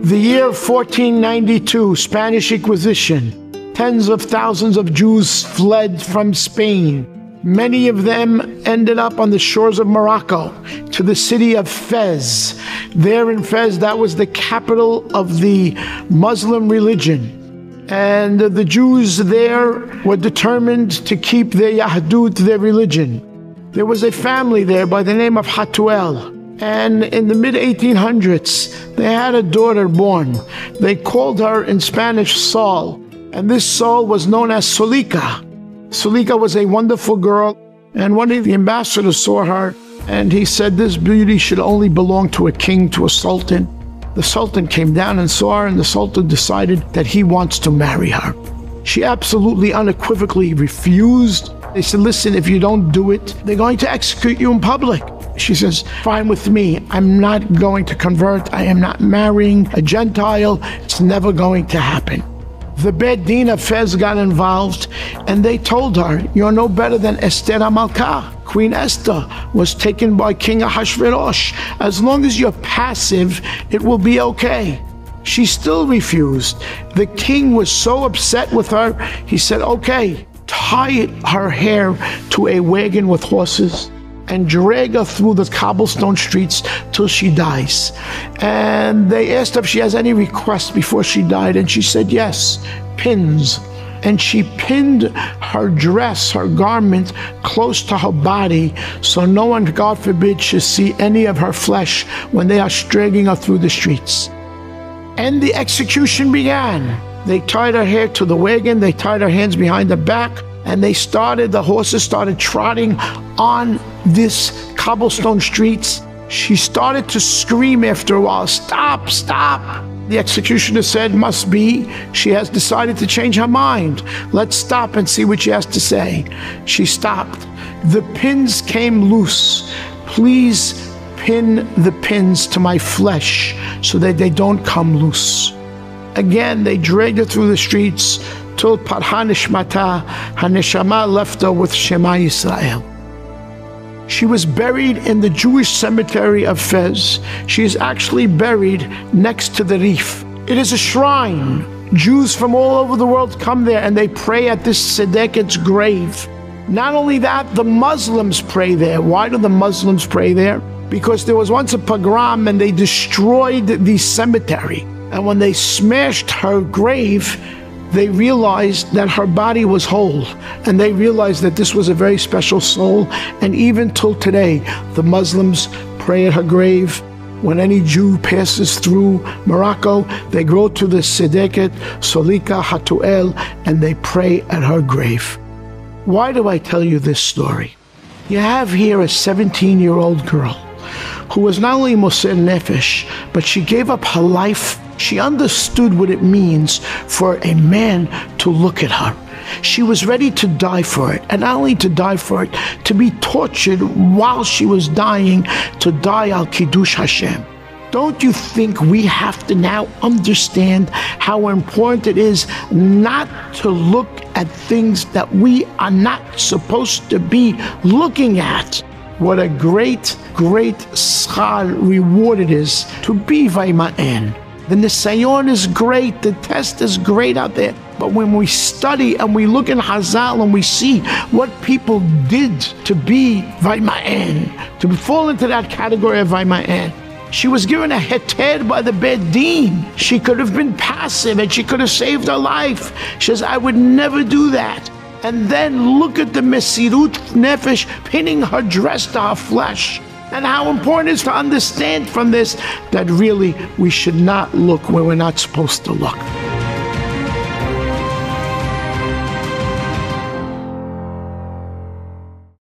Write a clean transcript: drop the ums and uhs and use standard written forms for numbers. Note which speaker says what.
Speaker 1: The year 1492, Spanish Inquisition. Tens of thousands of Jews fled from Spain. Many of them ended up on the shores of Morocco to the city of Fez. There in Fez, that was the capital of the Muslim religion. And the Jews there were determined to keep their Yahdoot, their religion. There was a family there by the name of Hatuel. And in the mid-1800s, they had a daughter born. They called her in Spanish Sol. And this Sol was known as Solica. Solica was a wonderful girl. And one of the ambassadors saw her, and he said, this beauty should only belong to a king, to a sultan. The sultan came down and saw her, and the sultan decided that he wants to marry her. She absolutely unequivocally refused. They said, listen, if you don't do it, they're going to execute you in public. She says, fine with me. I'm not going to convert. I am not marrying a Gentile. It's never going to happen. The Beit Din of Fez got involved, and they told her, you're no better than Esther HaMalkah. Queen Esther was taken by King Ahasuerus. As long as you're passive, it will be okay. She still refused. The king was so upset with her, he said, okay, tie her hair to a wagon with horses and drag her through the cobblestone streets till she dies. And they asked her if she has any requests before she died, and she said yes, pins. And she pinned her dress, her garment, close to her body, so no one, God forbid, should see any of her flesh when they are dragging her through the streets. And the execution began. They tied her hair to the wagon, they tied her hands behind her back, and the horses started trotting on this cobblestone streets. She started to scream after a while, stop, stop. The executioner said, must be, she has decided to change her mind. Let's stop and see what she has to say. She stopped. The pins came loose. Please pin the pins to my flesh so that they don't come loose. Again, they dragged her through the streets till Parha Nishmata, Haneshama left her with Shema Yisrael. She was buried in the Jewish cemetery of Fez. She is actually buried next to the Reef. It is a shrine. Jews from all over the world come there and they pray at this Tzedeket's grave. Not only that, the Muslims pray there. Why do the Muslims pray there? Because there was once a pogrom and they destroyed the cemetery. And when they smashed her grave, they realized that her body was whole, and they realized that this was a very special soul. And even till today, the Muslims pray at her grave. When any Jew passes through Morocco, they go to the Tzedeket, Solica, Hatuel, and they pray at her grave. Why do I tell you this story? You have here a 17-year-old girl who was not only Moser Nefesh, but she gave up her life. She understood what it means for a man to look at her. She was ready to die for it, and not only to die for it, to be tortured while she was dying, to die al Kiddush Hashem. Don't you think we have to now understand how important it is not to look at things that we are not supposed to be looking at? What a great, great schar reward it is to be Vaima'en. The Nisayon is great, the test is great out there. But when we study and we look in Hazal and we see what people did to be Vaima'en, to fall into that category of Vaima'en, she was given a heter by the Beit Din. She could have been passive and she could have saved her life. She says, I would never do that. And then look at the Mesirut Nefesh pinning her dress to her flesh. And how important it is to understand from this that really we should not look where we're not supposed to look.